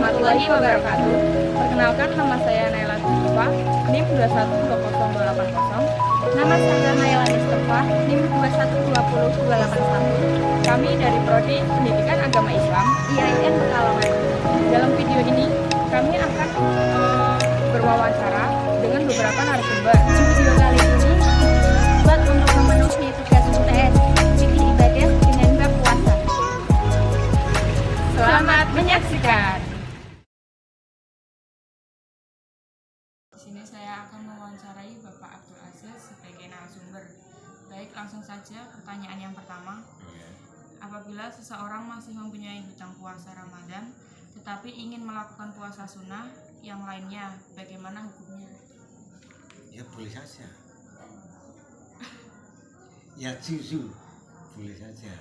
warahmatullahi wabarakatuh. Perkenalkan, nama saya Naila Mustafa, NIM 2120280. Nama saya Naila Mustafa, NIM 2120281. Kami dari Prodi Pendidikan Agama Islam. IAIN Pekalongan. Dalam video ini, kami akan berwawancara dengan beberapa narasumber. Video kali ini buat untuk memenuhi tugas UTS fikih ibadah dengan bab puasa. Selamat menyaksikan. Di sini saya akan mewawancarai Bapak Abdul Aziz sebagai narasumber. Baik, langsung saja pertanyaan yang pertama. Apabila seseorang masih mempunyai hutang puasa Ramadan, tetapi ingin melakukan puasa sunnah yang lainnya, bagaimana hukumnya? Ya boleh saja. Ya juzu boleh saja.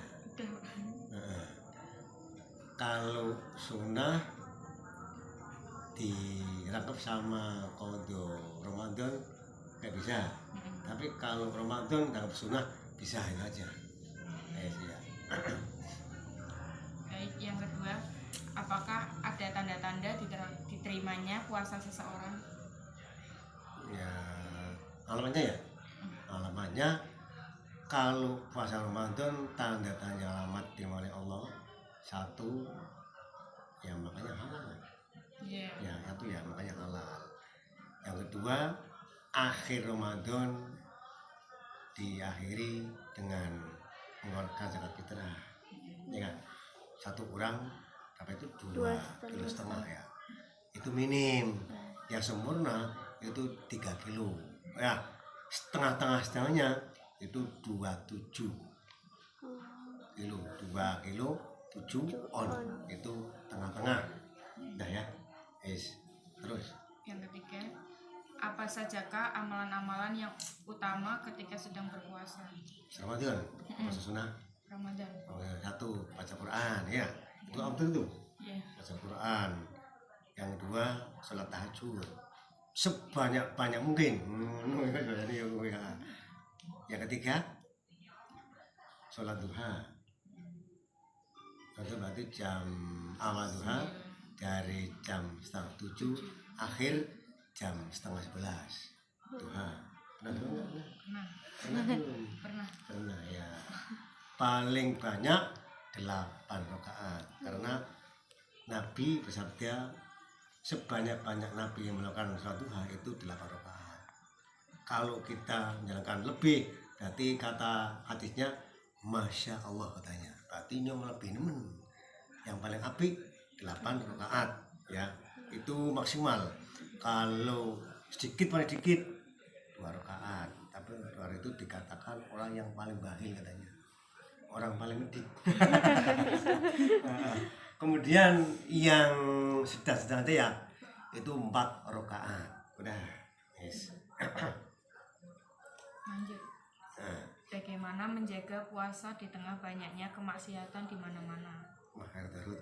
Kalau sunnah dirangkap sama qadha Ramadan nggak bisa. Tapi kalau Ramadan rangkap sunnah bisa aja. Ya. Baik, yang kedua, apakah ada tanda-tanda diterimanya puasa seseorang? Ya alamatnya ya. Alamatnya kalau puasa Ramadan tanda-tanda alamat dimulai Allah satu, ya makanya halal. Iya. Ya satu ya makanya halal. Yang kedua, akhir Ramadan diakhiri dengan mengeluarkan zakat fitrah, ya kan? Satu orang apa itu 2,5 kilo ya, itu minim. Yang sempurna itu 3 kilo ya, setengahnya itu 27 kilo, 2 kilo 7 on, itu tengah-tengah dah ya. Terus Yang ketiga, apa sajakah amalan-amalan yang utama ketika sedang berpuasa Ramadan, puasa sunnah Ramadan? satu, baca Quran ya, itu betul tuh, Iya. baca Quran. Yang kedua, sholat tahajud sebanyak mungkin. Yang ketiga, sholat duha. Itu berarti jam awal duha dari jam 6:30, akhir jam 10:30 duha. Pernah ya. Paling banyak 8 rakaat, karena Nabi bersabda sebanyak-banyak Nabi yang melakukan sholat duha itu 8 rakaat. Kalau kita menjalankan lebih, berarti kata hadisnya Masya Allah katanya, berarti yang lebih nemen. Yang paling apik 8 rakaat ya, itu maksimal. Kalau sedikit paling sedikit 2 rakaat, tapi 2 itu dikatakan orang yang paling bakhil katanya, orang paling medit. Kemudian yang sedang-sedang ya itu 4 rakaat. Udah, yes. Lanjut. Bagaimana menjaga puasa di tengah banyaknya kemaksiatan di mana-mana? Makar Darut.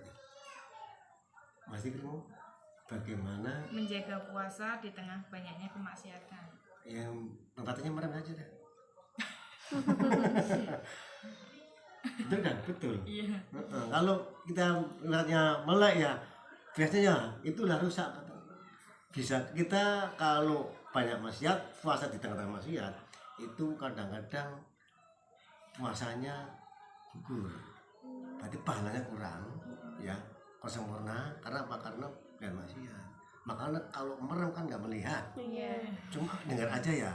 Masih ketemu? Bagaimana Menjaga puasa di tengah banyaknya kemaksiatan. yang tempatnya merem aja dah. Betul kan? Betul. Iya. Kalau kita lihatnya melek ya, biasanya itulah rusak. Bisa kita kalau banyak maksiat, puasa di tengah-tengah maksiat, itu kadang-kadang puasanya gugur. Berarti pahalanya kurang, ya, sempurna. Karena apa? Karena bukan maksiat. Makanya kalau merem kan nggak melihat, cuma dengar aja ya,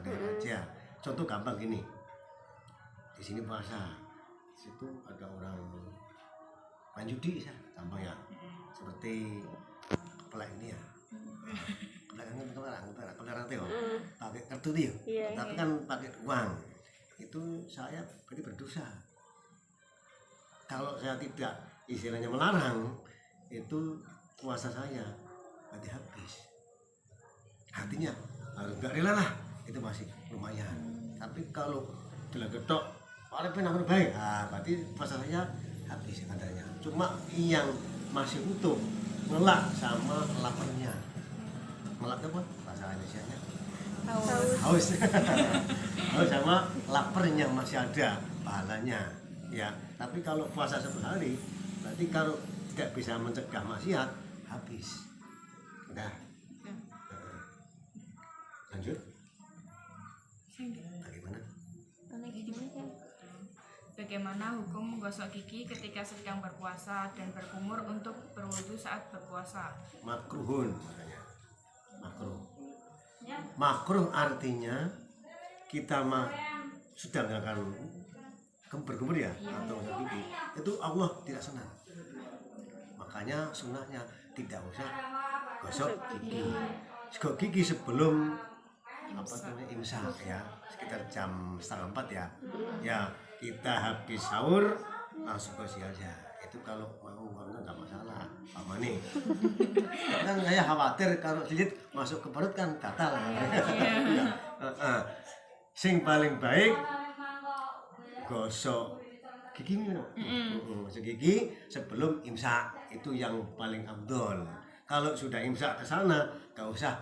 dengar aja. Contoh gampang gini, di sini puasa, di situ ada orang main judi, gampang ya, seperti kepala ini ya, kepala ini kepala teo, pakai kartu dia, tapi kan pakai uang, itu saya berarti berdosa. Kalau saya tidak istilahnya melarang, itu puasa saya berarti habis. Artinya harus nggak rela lah, itu masih lumayan. Tapi kalau bila gedok paling penang baik, berarti puasa saya habis katanya. Cuma yang masih utuh ngelak sama laparnya. Ngelak apa bahasa Indonesianya? Haus. Haus sama laparnya masih ada pahalanya. Ya, tapi kalau puasa 1 hari, berarti kalau tidak bisa mencegah maksiat, habis. Udah. Ya. Lanjut. Bagaimana? Bagaimana hukum menggosok gigi ketika sedang berpuasa dan berkumur untuk berwudu saat berpuasa? Makruhun makanya. Makruh. Makruh artinya kita sudah nggak akan berkumur ya atau gosok gigi. Itu Allah tidak senang. Makanya sunnahnya tidak usah gosok gigi. Gosok gigi sebelum imsak ya, sekitar jam 3:30 ya. Ya, kita habis sahur langsung gosok aja. Itu kalau mau nggak masalah, Pak Mani. Kan saya khawatir kalau jilit masuk ke perut kan gatal. Sing paling baik gosok gigi gosok gigi sebelum imsak, itu yang paling afdol. Kalau sudah imsak ke sana nggak usah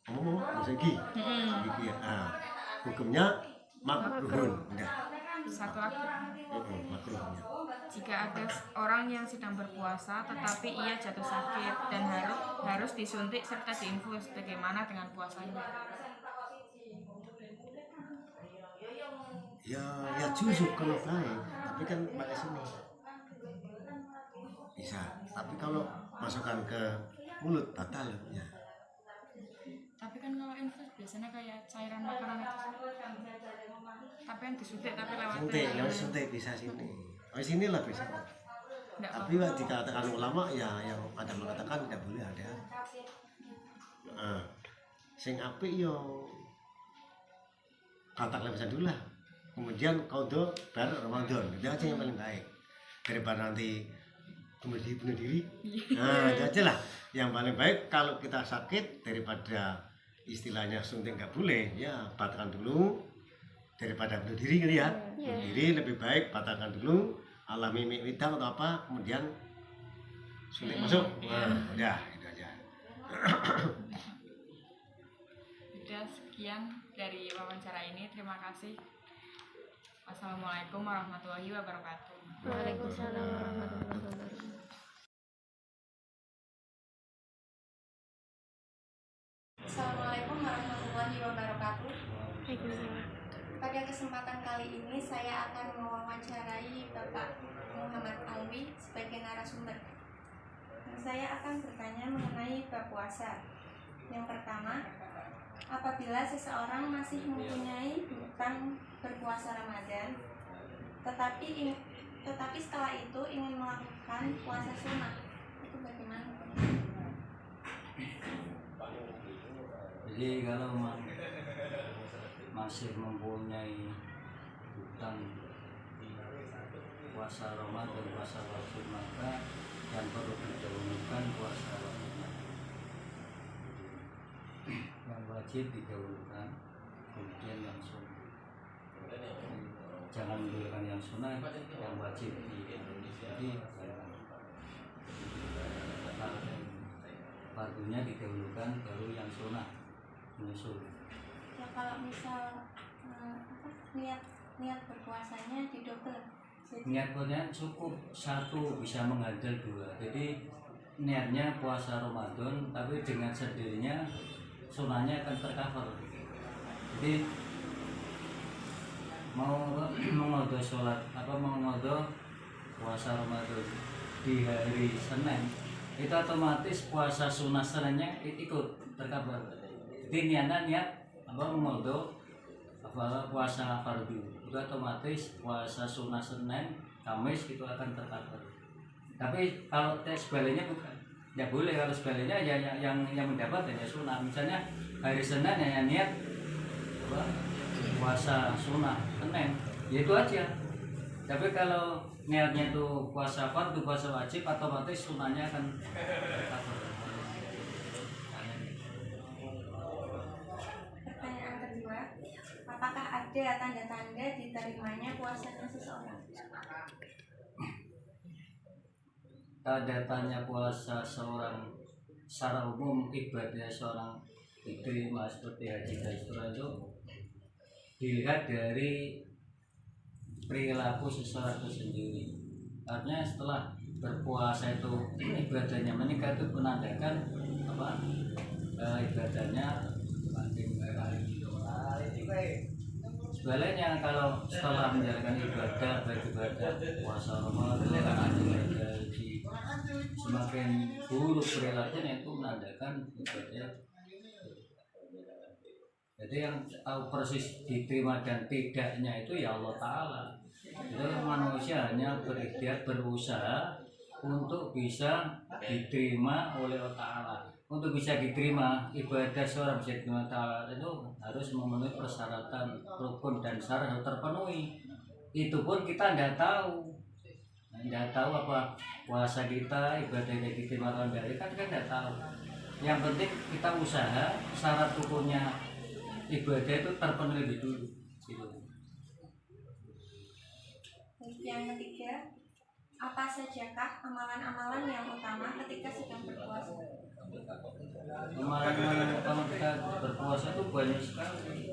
gosok gigi. Gigi ya. Hukumnya makruhun. Udah. Satu lagi, Makruhnya. jika ada orang yang sedang berpuasa tetapi ia jatuh sakit dan harus disuntik serta diinfus, bagaimana dengan puasanya? Ya justru kalau baik, tapi kan pakai sini bisa. Tapi kalau masukkan ke mulut batal ya. Tapi kan kalau infus biasanya kayak cairan makanan itu. Tapi yang disuntik tapi suntik bisa sini. Oh sini lah bisa. Nggak Tapi dikatakan ulama ya yang ada mengatakan tidak boleh ada. Sing apik yo katak lepasan dulu lah. Kemudian qadha bar Ramadan. Itu aja yang paling baik. Daripada nanti kemudian bunuh diri. Nah, itu aja lah. Yang paling baik kalau kita sakit daripada istilahnya suntik nggak boleh, ya batalkan dulu daripada bunuh diri kali ya. Bunuh diri lebih baik batalkan dulu, alami midang atau apa, kemudian suntik masuk. Nah, udah itu aja. Sudah sekian dari wawancara ini. Terima kasih. Wassalamualaikum warahmatullahi wabarakatuh. Waalaikumsalam warahmatullahi wabarakatuh. Assalamualaikum warahmatullahi wabarakatuh. Pada kesempatan kali ini saya akan mewawancarai Bapak Muhammad Alwi sebagai narasumber. Saya akan bertanya mengenai bab puasa. Yang pertama, apabila seseorang masih mempunyai hutang berpuasa Ramadan, tetapi setelah itu ingin melakukan puasa sunnah, itu bagaimana? Jadi kalau masih mempunyai hutang puasa Ramadan, puasa wajib, maka yang perlu didahulukan puasa Ramadan. Yang wajib didahulukan, kemudian yang sunnah. Jangan mendahulukan yang sunnah, yang wajib jadi fardunya didahulukan baru yang sunnah menyusul. Ya kalau misal niat berpuasanya didobel. Niatnya cukup satu, bisa menghandle dua. Jadi niatnya puasa Ramadan, tapi dengan sendirinya sunnahnya akan tercover. Jadi mau mengodo sholat mengodo puasa Ramadan di hari Senin, itu otomatis puasa sunnah Seninnya ikut tercover. Jadi niat mengodo puasa fardu, itu otomatis puasa sunnah Senin Kamis itu akan tercover. Tapi kalau sebaliknya bukan, ya boleh. Kalau sebaliknya ya yang mendapat hanya sunnah. Misalnya hari Senin ya niat puasa sunnah Senin, ya itu aja. Tapi kalau niatnya itu puasa fardu, puasa wajib, otomatis sunnahnya akan tercover. Pertanyaan kedua, apakah ada tanda-tanda diterimanya puasanya seseorang? Tanda-tanda puasa seorang secara umum, ibadah seorang itu seperti haji dan umrah itu dilihat dari perilaku seseorang itu sendiri. artinya setelah berpuasa itu ibadahnya meningkat, itu menandakan apa, ibadahnya makin baik. Sebaliknya kalau setelah menjalankan ibadah, baik ibadah puasa Ramadan, haji, semakin buruk perilakunya, itu menandakan ibadah. Jadi yang tahu persis diterima dan tidaknya itu ya Allah Ta'ala. Jadi manusia hanya berikhtiar, berusaha untuk bisa diterima oleh Allah Ta'ala. Untuk bisa diterima ibadah seorang bisa diterima Ta'ala itu harus memenuhi persyaratan rukun dan syarat harus terpenuhi. Itu pun kita tidak tahu. Tidak tahu apa puasa kita, ibadah kita diterima atau tidak, kan kita tidak tahu. Yang penting kita usaha, syarat rukunnya ibadah itu terpenuhi dulu. Gitu. Yang ketiga, apa sajakah amalan-amalan yang utama ketika sedang berpuasa? Amalan-amalan yang utama kita berpuasa itu banyak sekali.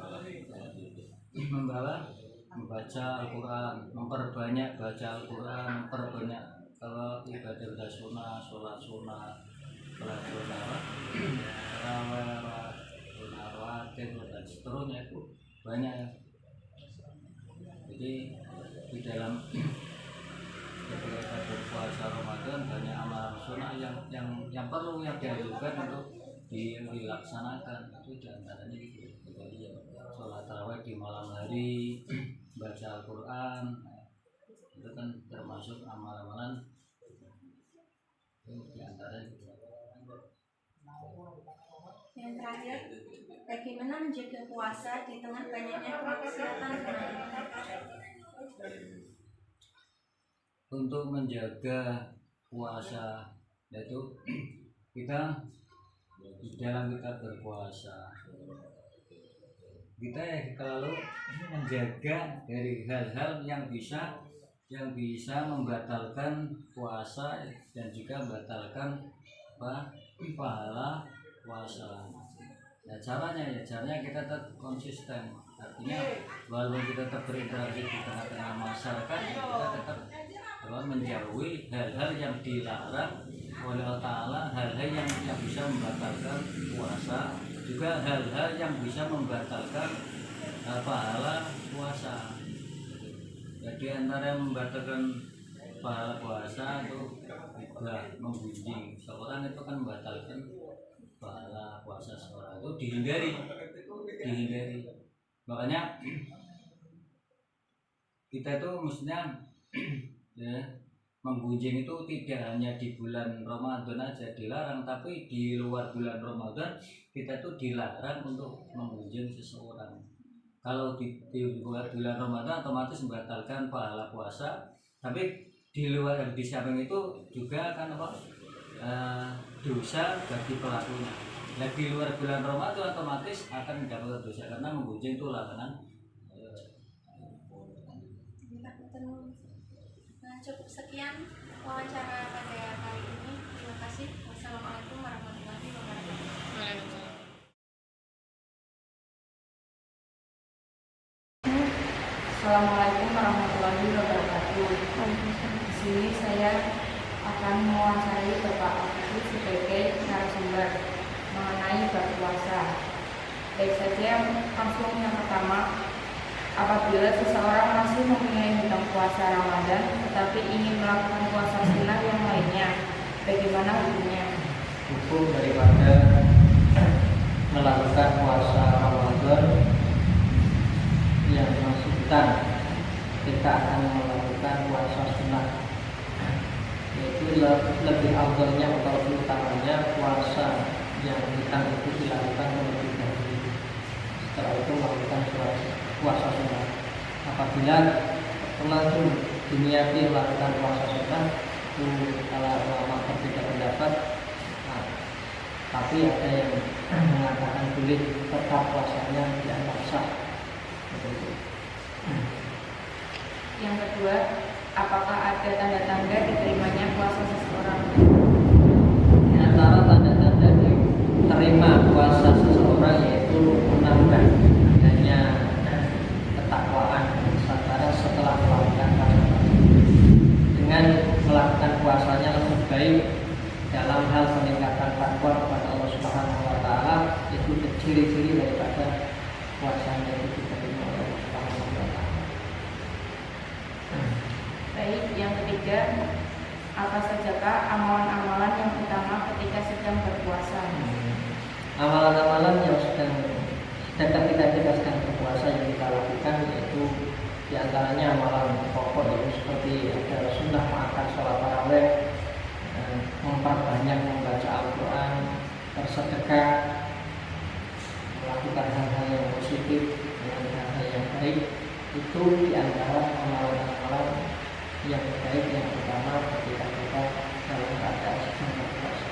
Membaca Al-Quran, memperbanyak baca Al-Quran, memperbanyak kalau ibadah sunnah, sholat sunnah, rawatib dan seterusnya itu banyak. Jadi di dalam ketika berpuasa Ramadan banyak amalan sunnah yang perlu, yang dianjurkan untuk dilaksanakan. Itu diantaranya gitu. Jadi sholat tarawih di malam hari, baca Al-Quran, itu kan termasuk amalan-amalan itu diantaranya. Yang terakhir, bagaimana menjaga puasa di tengah banyaknya kemaksiatan? Untuk menjaga puasa yaitu kita di dalam kita berpuasa kita ya selalu menjaga dari hal-hal yang bisa membatalkan puasa dan juga membatalkan pahala puasa. Ya caranya kita tetap konsisten. Artinya walaupun kita tetap berinteraksi di tengah-tengah masyarakat, kita tetap menjauhi hal-hal yang dilarang oleh Allah Ta'ala, hal-hal yang bisa membatalkan puasa, juga hal-hal yang bisa membatalkan pahala puasa. Jadi antara yang membatalkan pahala puasa itu juga menggunjing seorang, itu kan membatalkan pahala puasa seorang, itu dihindari. Makanya kita itu mestinya ya, menggunjing itu tidak hanya di bulan Ramadan aja dilarang, tapi di luar bulan Ramadan kita tuh dilarang untuk menggunjing seseorang. Kalau di luar bulan Ramadan otomatis membatalkan pahala puasa, tapi di luar, di samping itu juga kan dosa bagi pelakunya. Nah, di luar bulan Ramadan otomatis akan mendapatkan dosa karena menggunjing itu larangan. Cukup sekian wawancara pada kali ini. Terima kasih. Wassalamualaikum warahmatullahi wabarakatuh. Assalamualaikum warahmatullahi wabarakatuh. Di sini saya akan mewawancarai Bapak Agus sebagai narasumber mengenai berpuasa. Baik saja, langsung yang pertama, apabila seseorang masih mempunyai hutang puasa Ramadan tetapi ingin melakukan puasa sunnah yang lainnya, bagaimana hukumnya? Hukum daripada melakukan puasa Ramadan yang masih hutang, kita akan melakukan puasa sunnah, yaitu lebih awalnya atau lebih utamanya puasa yang hutang itu dilakukan terlebih dahulu, setelah itu melakukan puasa sunnah. Apabila langsung diniati melakukan puasa sunnah, itu kalau ulama berbeda pendapat. Tapi ada yang mengatakan boleh tetap puasanya tidak sah. Yang kedua, apakah ada tanda-tanda diterimanya puasa seseorang? Di antara tanda-tanda diterima puasa seseorang yaitu menambah adanya ketakwaan setelah melakukan puasa dengan menjalankan puasanya lebih baik dalam hal peningkatan takwa kepada Allah Subhanahu wa taala, itu ciri-ciri daripada puasanya itu diterima oleh Allah Subhanahu wa taala. Baik, yang ketiga, apa sajakah amalan-amalan yang utama ketika sedang berpuasa? Amalan-amalan yang ketika kita sedang berpuasa yang kita lakukan yaitu diantaranya amalan pokok, yaitu seperti ada sunnah makan sholat tarawih, memperbanyak membaca Al-Quran, bersedekah, melakukan hal-hal yang positif dengan hal-hal yang baik. Itu diantara amalan-amalan yang baik yang utama ketika kita dalam keadaan sedang berpuasa.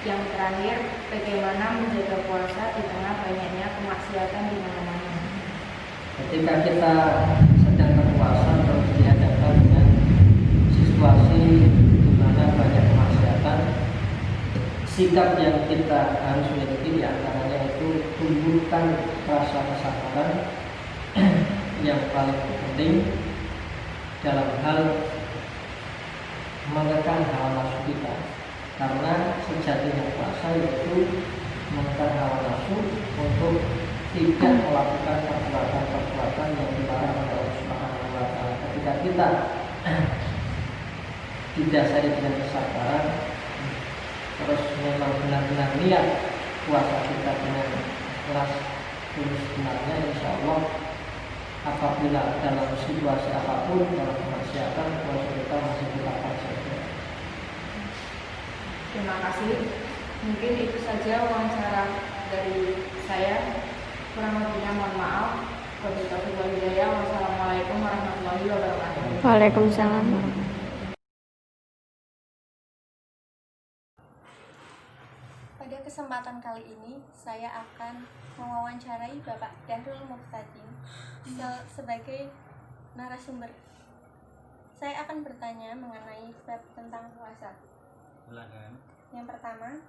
Yang terakhir, bagaimana menjaga puasa di tengah banyaknya kemaksiatan di mana-mana? Ketika kita sedang berpuasa terus dihadapkan dengan situasi di mana banyak kemaksiatan, sikap yang kita harus miliki diantaranya itu tumbuhkan rasa kesabaran yang paling penting dalam hal mengekang hawa nafsu kita, karena sejatinya puasa yaitu mengekang hawa nafsu untuk tidak melakukan perbuatan-perbuatan yang dilarang oleh Allah Subhanahu wa taala. Ketika kita didasari dengan kesabaran, terus memang benar-benar niat puasa kita dengan ikhlas tulus benarnya, insya Allah apabila dalam situasi apapun, dalam kemaksiatan, puasa kita masih dilakukan saja. Terima kasih. Mungkin itu saja wawancara dari saya. Kurang lebihnya mohon maaf. Wassalamualaikum warahmatullahi wabarakatuh. Waalaikumsalam. Pada kesempatan kali ini, saya akan mewawancarai Bapak Dahrul Muftadin sebagai narasumber. Saya akan bertanya mengenai bab tentang puasa. Silakan. Yang pertama,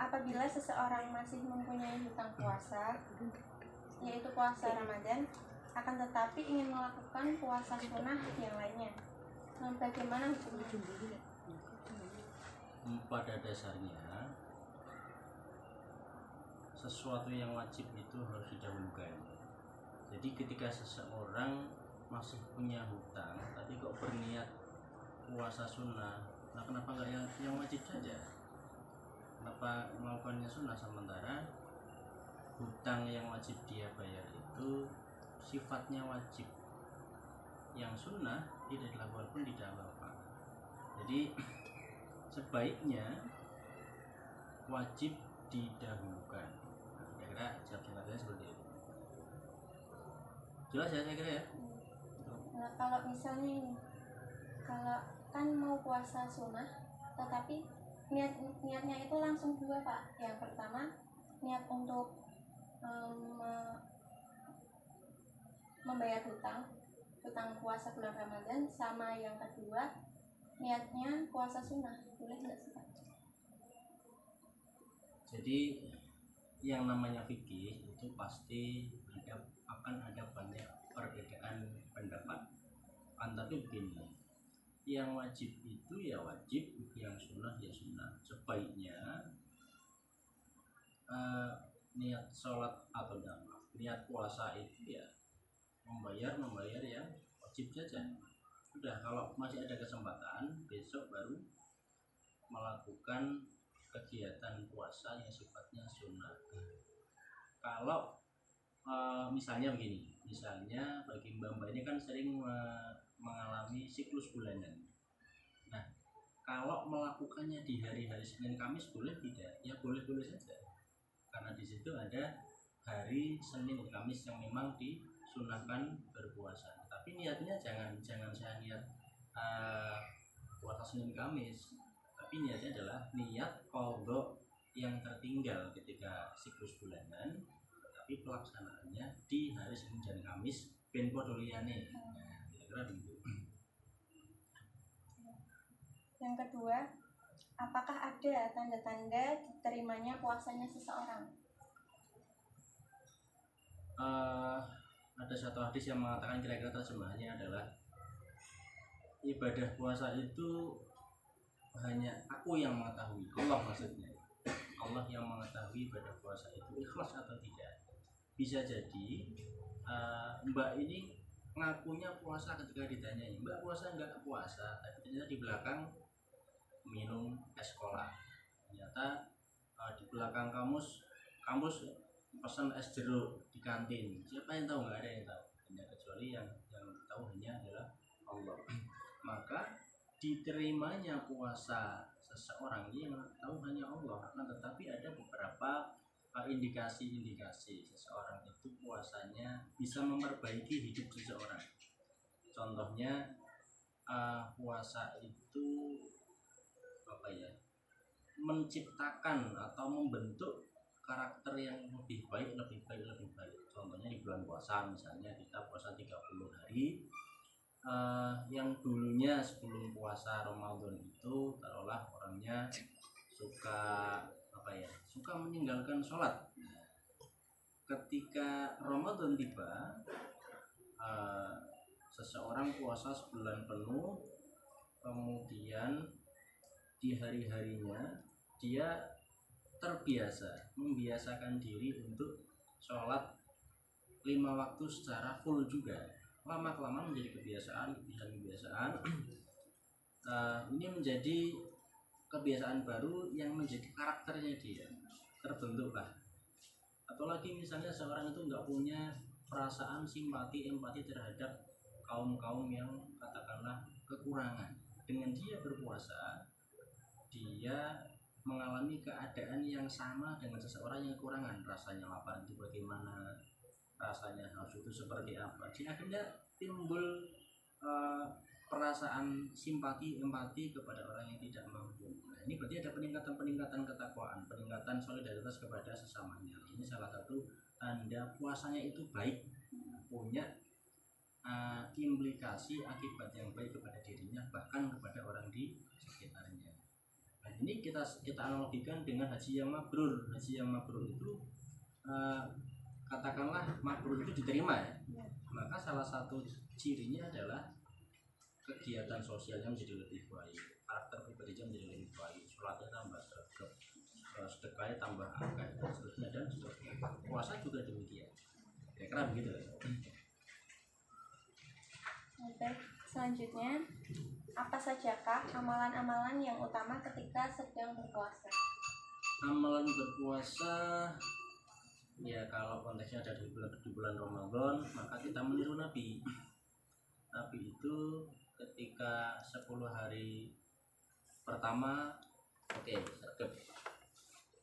apabila seseorang masih mempunyai hutang puasa, yaitu puasa Ramadan, akan tetapi ingin melakukan puasa sunnah yang lainnya, bagaimana hukumnya? Pada dasarnya sesuatu yang wajib itu harus didahulukan. Jadi ketika seseorang masih punya hutang tapi kok berniat puasa sunnah, nah kenapa nggak yang wajib saja? Kenapa melakukannya sunnah, sementara hutang yang wajib dia bayar itu sifatnya wajib, yang sunnah tidak dilakukan pun tidak apa-apa. Jadi sebaiknya wajib didahulukan. Nah, kira-kira jawab singkatnya seperti itu. Jelas ya, saya kira ya. Nah, kalau misalnya ini, kalau kan mau puasa sunnah, tetapi niatnya itu langsung dua, Pak. Yang pertama niat untuk membayar hutang puasa bulan Ramadan, sama yang kedua niatnya puasa sunnah, boleh nggak sih, Pak? Jadi yang namanya fikih itu pasti akan ada banyak perbedaan pendapat. Tapi begini, yang wajib itu ya wajib, yang sunnah ya sunnah. Sebaiknya niat sholat atau niat puasa itu ya membayar yang wajib saja. Udah, kalau masih ada kesempatan besok baru melakukan kegiatan puasa yang sifatnya sunnah. Kalau misalnya begini, misalnya bagi mbak-mbak ini kan sering mengalami siklus bulanan. Nah, kalau melakukannya di hari-hari Senin Kamis boleh tidak? Ya boleh-boleh saja, karena di situ ada hari Senin Kamis yang memang disunahkan berpuasa. Tapi niatnya jangan saya niat puasa Senin Kamis, tapi niatnya adalah niat qadha yang tertinggal ketika siklus bulanan, tapi pelaksanaannya di hari Senin dan Kamis ben padha liyane. Nah, kira-kira begitu. Yang kedua, apakah ada tanda-tanda diterimanya puasanya seseorang? Ada satu hadis yang mengatakan, kira-kira terjemahannya adalah ibadah puasa itu hanya aku yang mengetahui, Allah maksudnya. Allah yang mengetahui ibadah puasa itu ikhlas atau tidak. Bisa jadi Mbak ini ngakunya puasa ketika ditanyai, Mbak puasa enggak? Puasa, tapi ternyata di belakang minum es cola. Ternyata di belakang kampus pesan es jeruk di kantin. Siapa yang tahu? Nggak ada yang tahu, hanya kecuali yang tahu hanya adalah Allah. Maka diterimanya puasa seseorang ini yang tahu hanya Allah. Nah, tetapi ada beberapa indikasi-indikasi seseorang itu puasanya bisa memperbaiki hidup seseorang. Contohnya puasa itu apa ya, menciptakan atau membentuk karakter yang lebih baik. Contohnya di bulan puasa misalnya kita puasa 30 hari, yang dulunya sebelum puasa Ramadan itu taruhlah orangnya suka meninggalkan sholat. Ketika Ramadan tiba, seseorang puasa sebulan penuh, kemudian di hari-harinya dia membiasakan diri untuk sholat 5 waktu secara full juga. Lama-kelamaan menjadi kebiasaan. Ini menjadi kebiasaan baru yang menjadi karakternya dia, terbentuklah. Atau lagi misalnya seorang itu nggak punya perasaan simpati, empati terhadap kaum yang katakanlah kekurangan. Dengan dia berpuasa, dia mengalami keadaan yang sama dengan seseorang yang kekurangan. Rasanya lapar itu bagaimana, rasanya haus itu seperti apa. Jadi akhirnya timbul perasaan simpati, empati kepada orang yang tidak mampu. Nah, ini berarti ada peningkatan ketakwaan, peningkatan solidaritas kepada sesamanya. Ini salah satu tanda puasanya itu baik, punya implikasi akibat yang baik kepada dirinya, bahkan kepada orang di sekitarnya. Nah, ini kita analogikan dengan haji yang mabrur. Haji yang mabrur itu katakanlah mabrur itu diterima ya. Maka salah satu cirinya adalah kegiatan sosialnya menjadi lebih baik, karakter pribadinya menjadi lebih baik, sholatnya tambah sergap, sedekahnya tambah akeh, dan seterusnya. Puasa juga demikian. Kira-kira begitu ya. Baik, selanjutnya, apa sajakah amalan-amalan yang utama ketika sedang berpuasa? Amalan berpuasa, ya kalau konteksnya ada di bulan Ramadan, maka kita meniru Nabi. Nabi itu ketika 10 hari pertama sergap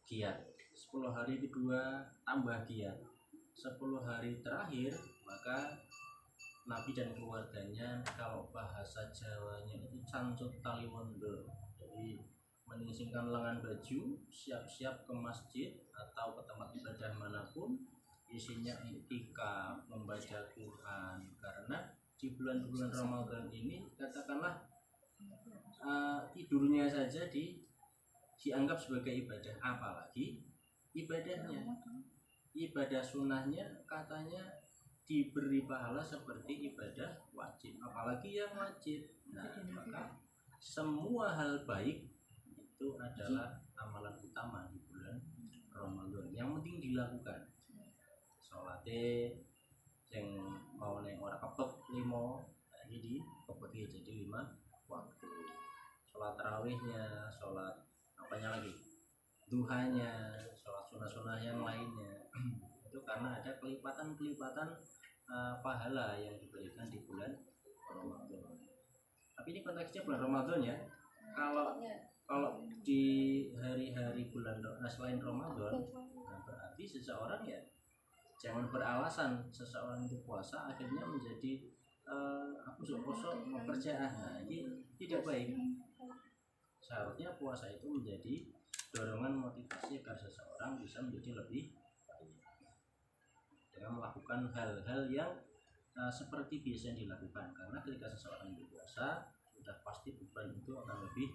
giat, 10 hari kedua tambah giat, 10 hari terakhir maka Nabi dan keluarganya, kalau bahasa Jawanya itu cancut tali wendo, jadi menyingkirkan lengan baju, siap-siap ke masjid atau ke tempat ibadah manapun, isinya iktikaf, membaca Quran. Karena di bulan-bulan Ramadan ini katakanlah tidurnya saja dianggap sebagai ibadah, apalagi ibadahnya. Ibadah sunnahnya katanya diberi pahala seperti ibadah wajib, apalagi yang wajib. Nah, maka semua hal baik itu adalah amalan utama di bulan Ramadan yang penting dilakukan. Sholatnya yang mau neng orang kepek 5, nah ini dikepeki jadi 5 waktu. Sholat tarawihnya, sholat apanya lagi, duhanya, sholat sunnah-sunnah yang lainnya. Itu karena ada kelipatan pahala yang diberikan di bulan Ramadan. Tapi ini konteksnya bulan Ramadan ya. Kalau di hari-hari bulan selain Ramadan, nah berarti seseorang ya jangan beralasan seseorang itu puasa akhirnya menjadi aku sok mempercayai. Nah, ini tidak baik. Seharusnya puasa itu menjadi dorongan motivasi agar seseorang bisa menjadi lebih baik dengan melakukan hal-hal yang seperti biasa yang dilakukan. Karena ketika seseorang berpuasa sudah pasti beban itu akan lebih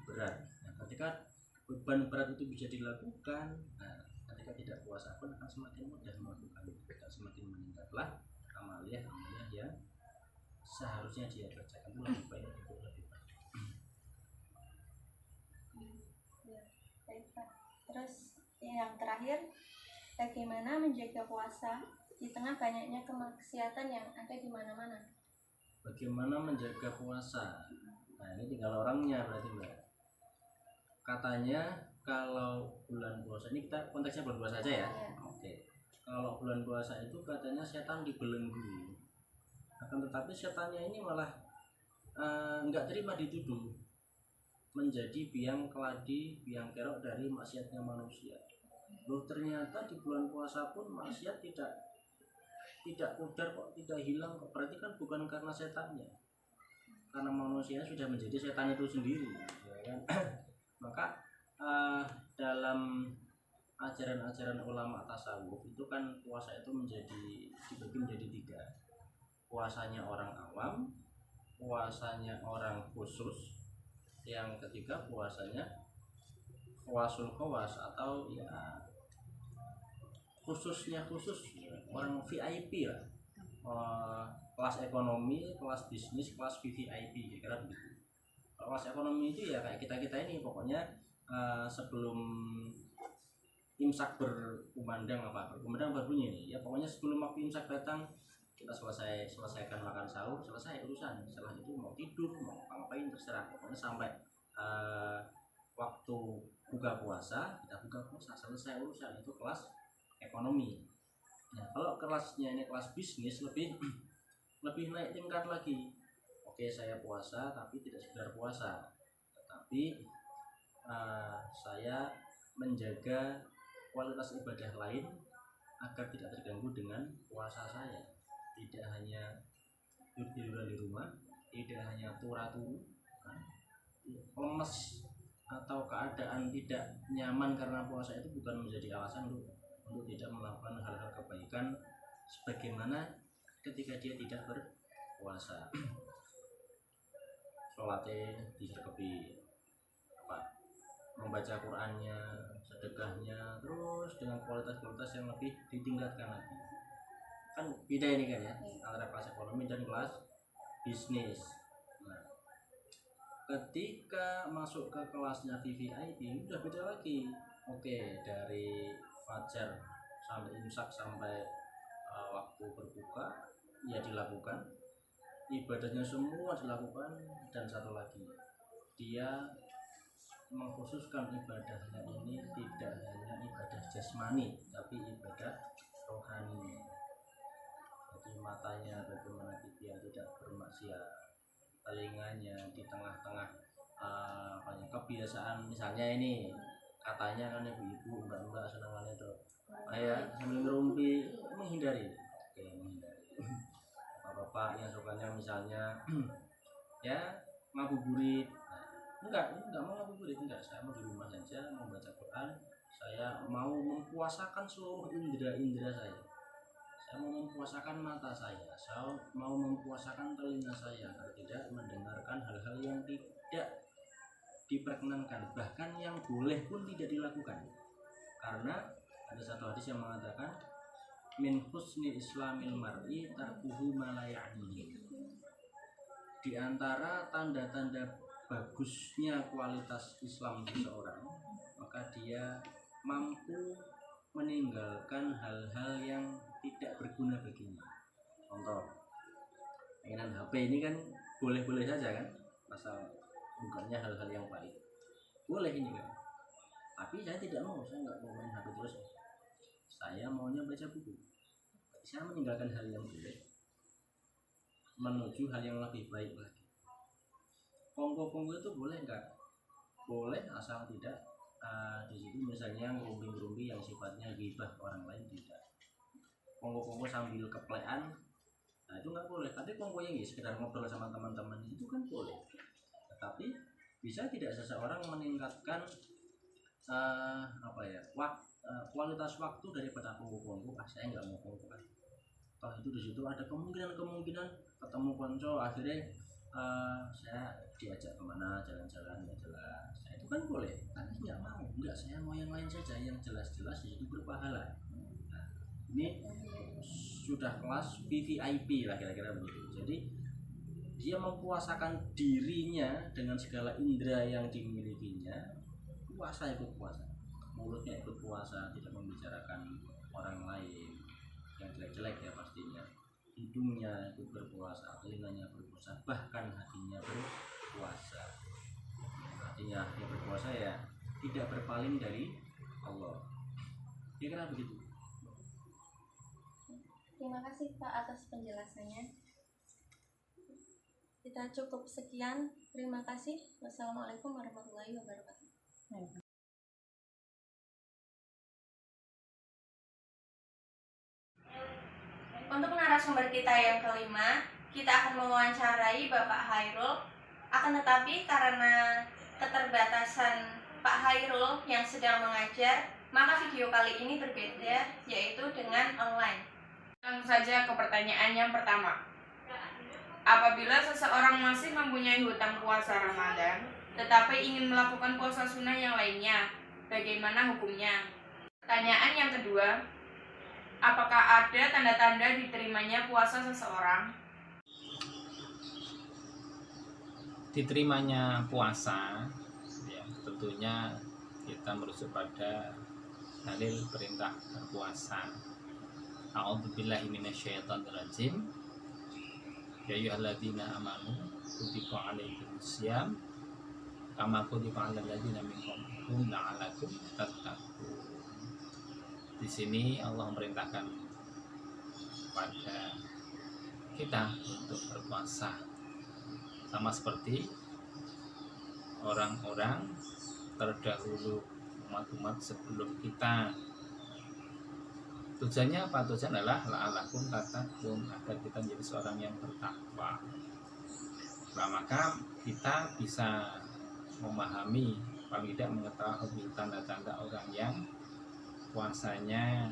berat. Nah, ketika beban berat itu bisa dilakukan, nah ketika tidak puasa pun akan semakin mudah melakukan itu, dan semakin meningkatlah amaliyah yang seharusnya dia kerjakan itu lebih baik, itu lebih baik. Ya, baik Pak. Terus yang terakhir, bagaimana menjaga puasa di tengah banyaknya kemaksiatan yang ada di mana-mana? Bagaimana menjaga puasa? Nah ini tinggal orangnya berarti Mbak. Katanya kalau bulan puasa, ini kita konteksnya bulan puasa aja ya. Iya. Oke. Kalau bulan puasa itu katanya setan dibelenggu. Akan tetapi setannya ini malah nggak terima dituduh menjadi biang keladi, biang kerok dari maksiatnya manusia. Loh ternyata di bulan puasa pun maksiat tidak pudar kok, tidak hilang kok. Berarti kan bukan karena setannya, karena manusia sudah menjadi setan itu sendiri, ya kan? Maka dalam ajaran-ajaran ulama tasawuf itu kan puasa itu dibagi menjadi 3. Puasanya orang awam, puasanya orang khusus, yang ketiga puasanya khawasul khawas atau ya khusus orang VIP lah. Kelas ekonomi, kelas bisnis, kelas VVIP, kira-kira begitu. Kelas ekonomi itu ya kayak kita ini, pokoknya sebelum imsak berkumandang berbunyi nih ya, pokoknya sebelum waktu imsak datang kita selesaikan makan sahur, selesai urusan. Setelah itu mau tidur, mau ngapain terserah, pokoknya sampai waktu buka puasa kita buka puasa, selesai urusan. Itu kelas ekonomi. Nah kalau kelasnya ini kelas bisnis, lebih naik tingkat lagi. Oke, saya puasa tapi tidak sekedar puasa, tetapi saya menjaga kualitas ibadah lain agar tidak terganggu dengan puasa saya. Tidak hanya tiduran di rumah, tidak hanya turu, lemes atau keadaan tidak nyaman karena puasa itu bukan menjadi alasan untuk tidak melakukan hal-hal kebaikan sebagaimana ketika dia tidak berpuasa. Sholatnya diserkepi, membaca Qur'annya, sedekahnya, terus dengan kualitas-kualitas yang lebih ditingkatkan lagi. Kan beda ini kan ya, antara kelas ekonomi dan kelas bisnis. Nah, ketika masuk ke kelasnya VVIP udah beda lagi. Oke, dari fajar sampai imsak sampai waktu berbuka ya dilakukan, ibadahnya semua dilakukan. Dan satu lagi, dia mengkhususkan ibadahnya ini tidak hanya ibadah jasmani tapi ibadah rohani. Jadi matanya bagaimana dia tidak bermaksiat, telinganya di tengah-tengah kebiasaan, misalnya ini katanya kan ibu-ibu mbak-mbak senangannya tuh kayak sambil ngerumpi, menghindari. Oke, menghindari. Bapak-bapak yang sukanya misalnya ya ngabuburit, enggak mau ngabuburit, enggak, saya mau di rumah saja membaca Quran, saya mau mempuasakan seluruh indera saya mau mempuasakan mata saya mau mempuasakan telinga saya agar tidak mendengarkan hal-hal yang tidak diperkenankan, bahkan yang boleh pun tidak dilakukan. Karena ada satu hadis yang mengatakan min husni islamil mar'i tarkuhu ma la ya'nihi. Di antara tanda-tanda bagusnya kualitas Islam seseorang, maka dia mampu meninggalkan hal-hal yang tidak berguna baginya. Contoh, mainan HP ini kan boleh-boleh saja kan, asal bukannya hal-hal yang baik, boleh ini kan. Tapi saya tidak mau, saya nggak mau main HP terus. Saya maunya baca buku. Saya meninggalkan hal yang jelek menuju hal yang lebih baik lagi. Kongko-kongko itu boleh nggak? Boleh, asal tidak di situ misalnya ngerumpi-ngerumpi yang sifatnya ghibah orang lain, tidak. Kongko-kongko sambil keplean, nah itu nggak boleh. Tapi kongko yang sekedar ngobrol sama teman-teman itu kan boleh. Tetapi bisa tidak seseorang meningkatkan kualitas waktu daripada kongko-kongko? Saya nggak mau kongko kan. Toh itu di situ ada kemungkinan ketemu konco, akhirnya saya diajak kemana jalan-jalan nggak jelas. Nah, itu kan boleh, tapi nggak mau. Enggak, saya mau yang lain saja, yang jelas-jelas itu berpahala. Nah, ini sudah kelas VVIP lah kira-kira begitu. Jadi dia mempuasakan dirinya dengan segala indera yang dimilikinya, puasa ikut puasa, mulutnya ikut puasa, tidak membicarakan orang lain yang jelek-jelek ya pastinya, hidungnya ikut berpuasa, telinganya berpuasa, bahkan hatinya berpuasa. Artinya yang berpuasa ya tidak berpaling dari Allah. Kira-kira begitu. Terima kasih Pak atas penjelasannya. Kita cukup sekian. Terima kasih. Wassalamualaikum warahmatullahi wabarakatuh. Untuk narasumber kita yang kelima, kita akan mewawancarai Bapak Hairul. Akan tetapi karena keterbatasan Pak Hairul yang sedang mengajar, maka video kali ini berbeda, yaitu dengan online. Langsung saja ke pertanyaan yang pertama. Apabila seseorang masih mempunyai hutang puasa Ramadan, tetapi ingin melakukan puasa sunnah yang lainnya, bagaimana hukumnya? Pertanyaan yang kedua, apakah ada tanda-tanda diterimanya puasa seseorang? Diterimanya puasa, ya, tentunya kita merujuk pada dalil perintah berpuasa. A'udzubillahi minasyaitonirrajim. Ya ayyuhalladzina amanu kutiba alaikumusiyam kama kutiba alal ladzina min qablikum la'allakum tattaqun. Di sini Allah memerintahkan kepada kita untuk berpuasa, sama seperti orang-orang terdahulu, umat-umat sebelum kita. Tujuannya apa? Tujuan adalah la'alakum tattaqun, agar kita menjadi seorang yang bertakwa. Nah, maka kita bisa memahami, paling tidak mengetahui tanda-tanda orang yang puasanya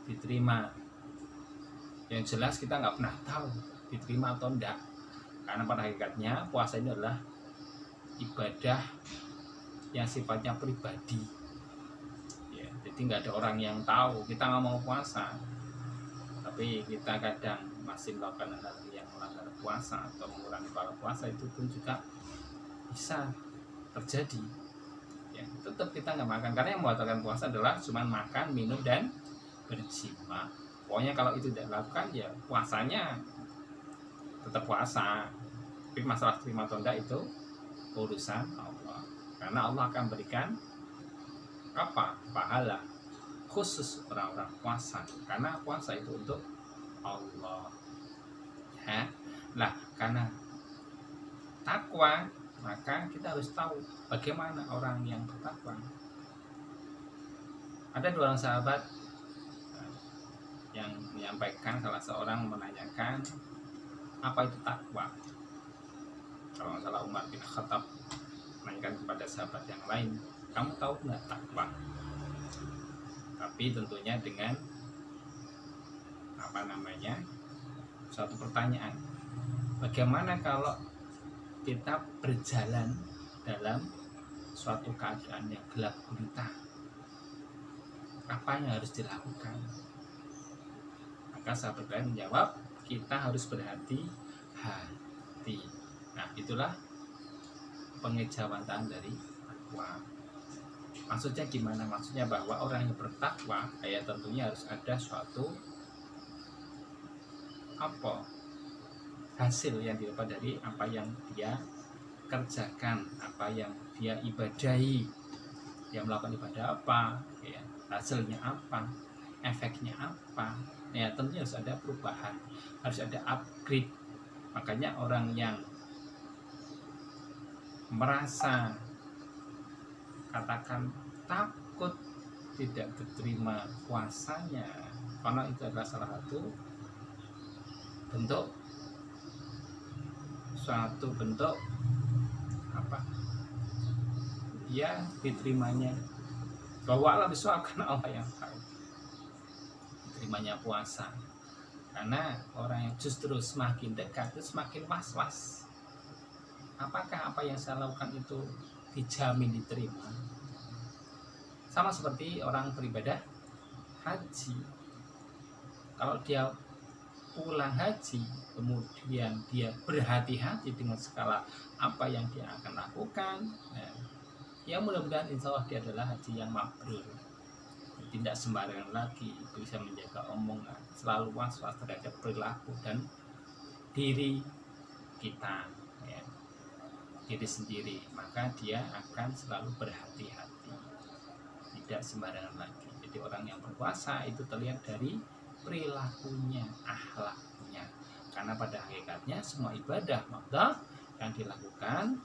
diterima. Yang jelas kita nggak pernah tahu diterima atau enggak, karena pada hakikatnya puasa ini adalah ibadah yang sifatnya pribadi. Jadi nggak ada orang yang tahu kita nggak mau puasa, tapi kita kadang masih melakukan hal yang melanggar puasa atau mengurangi pahala puasa, itu pun juga bisa terjadi. Ya, tetap kita nggak makan, karena yang membatalkan puasa adalah cuma makan, minum, dan berjima. Pokoknya kalau itu tidak dilakukan, ya puasanya tetap puasa. Tapi masalah terima atau enggak itu urusan Allah, karena Allah akan berikan apa? Pahala khusus orang-orang puasa, karena puasa itu untuk Allah. Ya. Nah, karena takwa, maka kita harus tahu bagaimana orang yang bertakwa. Ada dua orang sahabat yang menyampaikan, salah seorang menanyakan apa itu takwa. Kalau nggak salah Umar bin Khattab menanyakan kepada sahabat yang lain, kamu tahu nggak takwa? Tapi tentunya dengan suatu pertanyaan, bagaimana kalau kita berjalan dalam suatu keadaan yang gelap gulita, apa yang harus dilakukan? Maka sahabat lain menjawab, kita harus berhati-hati. Nah, itulah pengejawatan dari takwa. Maksudnya gimana? Maksudnya bahwa orang yang bertakwa, ya tentunya harus ada suatu hasil yang didapat dari apa yang dia kerjakan, apa yang dia ibadahi. Dia melakukan ibadah apa, ya, hasilnya apa, efeknya apa. Ya, tentunya harus ada perubahan, harus ada upgrade. Makanya orang yang merasa, katakan, takut tidak diterima puasanya, karena itu adalah salah satu bentuk, suatu bentuk apa dia diterimanya, bahwa Allah bisawab, karena Allah yang tahu diterimanya puasa. Karena orang yang justru semakin dekat itu semakin was-was, apakah apa yang saya lakukan itu dijamin diterima. Sama seperti orang beribadah haji, kalau dia pulang haji, kemudian dia berhati-hati dengan segala apa yang dia akan lakukan, ya mudah-mudahan insya Allah dia adalah haji yang mabrur. Tidak sembarangan lagi, bisa menjaga omongan, selalu was-was terhadap perilaku dan diri kita, ya, diri sendiri, maka dia akan selalu berhati-hati, tidak sembarangan lagi. Jadi orang yang berpuasa itu terlihat dari perilakunya, akhlaknya, karena pada hakikatnya semua ibadah Ramadan yang dilakukan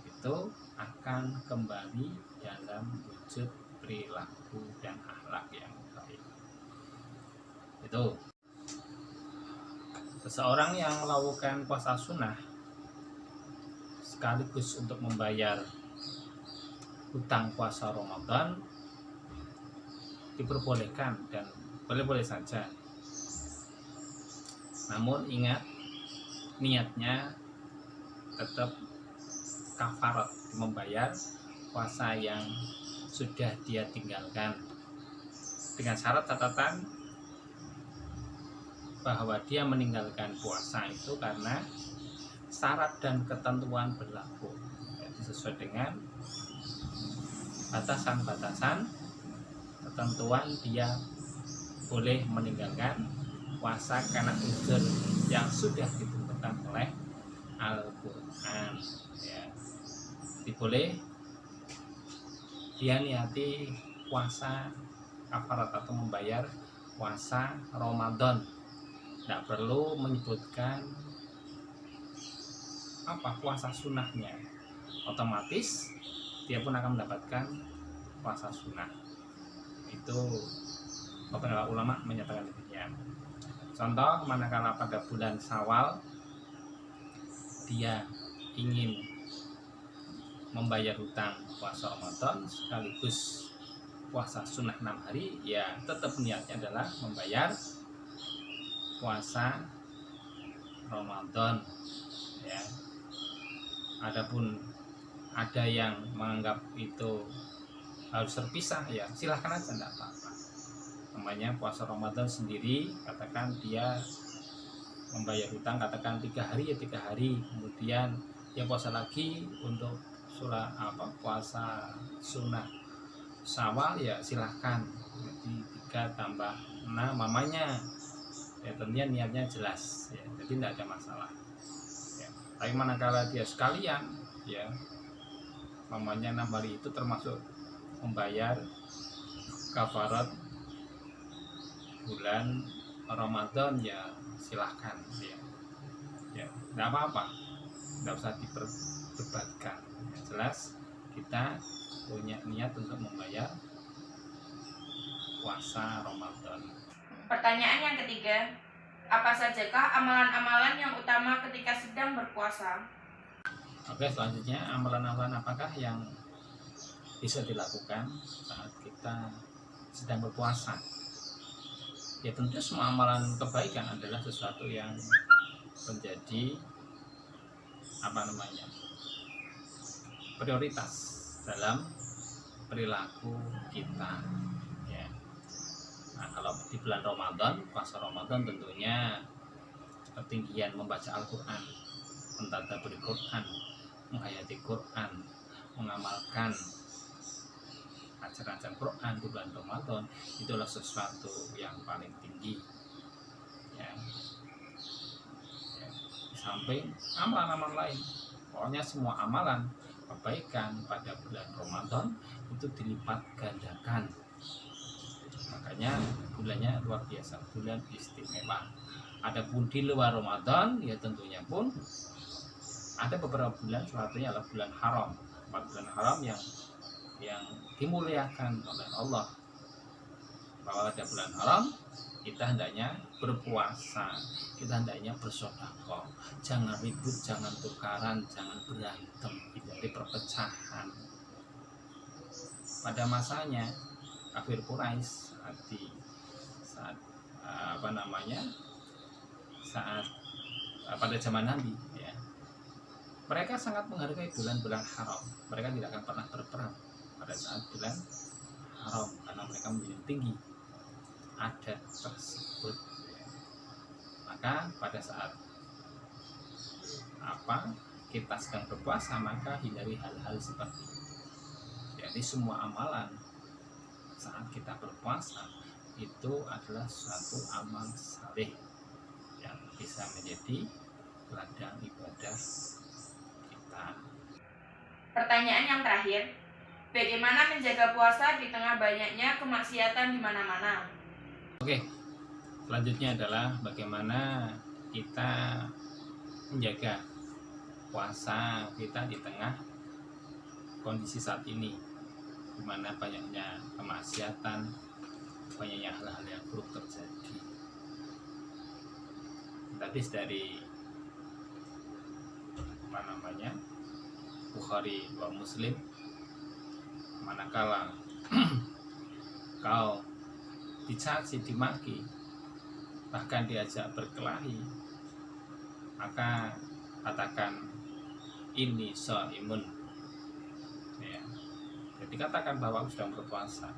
itu akan kembali dalam wujud perilaku dan akhlak yang baik. Itu seseorang yang melakukan puasa sunnah sekaligus untuk membayar hutang puasa Ramadan diperbolehkan dan boleh-boleh saja. Namun ingat, niatnya tetap kafarat, membayar puasa yang sudah dia tinggalkan, dengan syarat catatan bahwa dia meninggalkan puasa itu karena syarat dan ketentuan berlaku, jadi sesuai dengan batasan-batasan ketentuan dia boleh meninggalkan puasa karena uzur yang sudah ditentukan oleh Al-Quran, ya. Diboleh dia niati puasa kafarat atau membayar puasa Ramadan, tidak perlu menyebutkan apa puasa sunnahnya, otomatis dia pun akan mendapatkan puasa sunnah. Itu beberapa ulama menyatakan demikian. Contoh, manakala pada bulan Syawal dia ingin membayar hutang puasa Ramadan sekaligus puasa sunnah 6 hari, ya tetap niatnya adalah membayar puasa Ramadan, ya. Adapun ada yang menganggap itu harus terpisah, ya silahkan aja, tidak apa-apa. Namanya puasa Ramadan sendiri, katakan dia membayar hutang, katakan 3 hari ya 3 hari, kemudian dia puasa lagi untuk puasa sunnah Syawal, ya silahkan. Jadi 3 tambah 6 mamanya, ya tentunya niatnya jelas, ya, jadi tidak ada masalah, ya. Tapi manakala dia sekalian, ya mamanya 6 hari itu termasuk membayar kafarat bulan Ramadan, ya silahkan, ya tidak apa-apa, tidak usah diperdebatkan. Yang jelas kita punya niat untuk membayar puasa Ramadan. Pertanyaan yang ketiga, apa sajakah amalan-amalan yang utama ketika sedang berpuasa? Oke, selanjutnya amalan-amalan apakah yang bisa dilakukan saat kita sedang berpuasa? Ya tentu semua amalan kebaikan adalah sesuatu yang menjadi prioritas dalam perilaku kita, ya. Nah, kalau di bulan Ramadan, puasa Ramadan tentunya ketinggian membaca Al-Quran, mentadabburi Quran, menghayati Quran, mengamalkan ajaran-ajaran Quran di bulan Ramadan, itulah sesuatu yang paling tinggi, ya. Di samping amalan-amalan lain, pokoknya semua amalan kebaikan pada bulan Ramadan itu dilipat gandakan. Makanya bulannya luar biasa, bulan istimewa. Adapun di luar Ramadan, ya tentunya pun ada beberapa bulan, salah satunya adalah bulan haram, 4 bulan haram yang dimuliakan oleh Allah. Bahwa pada bulan haram kita hendaknya berpuasa, kita hendaknya bersedekah, jangan ribut, jangan tukaran, jangan berantem, hindari perpecahan. Pada masanya kafir Quraisy saat pada zaman Nabi, ya, mereka sangat menghargai bulan-bulan haram. Mereka tidak akan pernah berperang pada saat bulan haram karena mereka menjunjung tinggi adat tersebut, ya. Maka pada saat kita sedang berpuasa, maka hindari hal-hal seperti itu. Jadi semua amalan saat kita berpuasa itu adalah suatu amal saleh yang bisa menjadi ladang ibadah kita. Pertanyaan yang terakhir, bagaimana menjaga puasa di tengah banyaknya kemaksiatan di mana-mana? Oke, selanjutnya adalah bagaimana kita menjaga puasa kita di tengah kondisi saat ini, di mana banyaknya kemaksiatan, banyaknya hal-hal yang buruk terjadi. Hadis dari Bukhari wa Muslim, manakala kau dicaci, dimaki, bahkan diajak berkelahi, maka katakan ini shaimun, ya. Jadi katakan bahwa aku sedang berpuasa.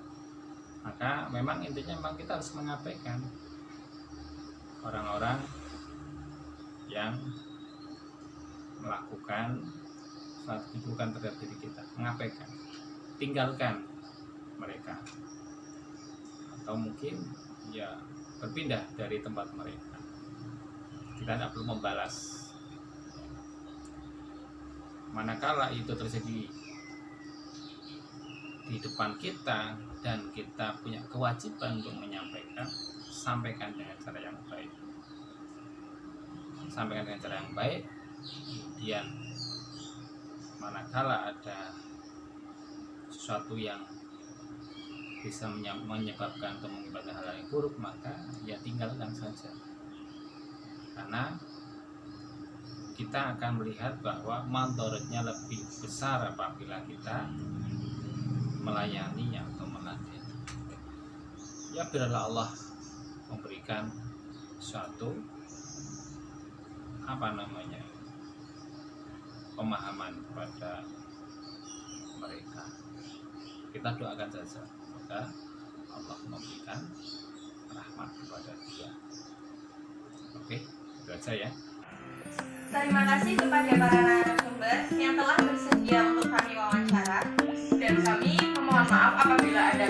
Maka memang intinya memang kita harus mengabaikan orang-orang yang melakukan suatu keburukan terhadap diri kita, mengabaikan, tinggalkan mereka, atau mungkin ya berpindah dari tempat mereka. Kita tidak perlu membalas. Manakala itu terjadi di depan kita dan kita punya kewajiban untuk menyampaikan, sampaikan dengan cara yang baik. Sampaikan dengan cara yang baik. Kemudian manakala ada sesuatu yang bisa menyebabkan atau mengakibatkan hal yang buruk, maka ya tinggalkan saja. Karena kita akan melihat bahwa mandorotnya lebih besar apabila kita melayani atau meladeni. Ya biarlah Allah memberikan suatu pemahaman kepada mereka. Kita doakan saja semoga Allah memberikan rahmat kepada dia. Oke, itu aja ya. Terima kasih kepada para narasumber yang telah bersedia untuk kami wawancara, dan kami memohon maaf apabila ada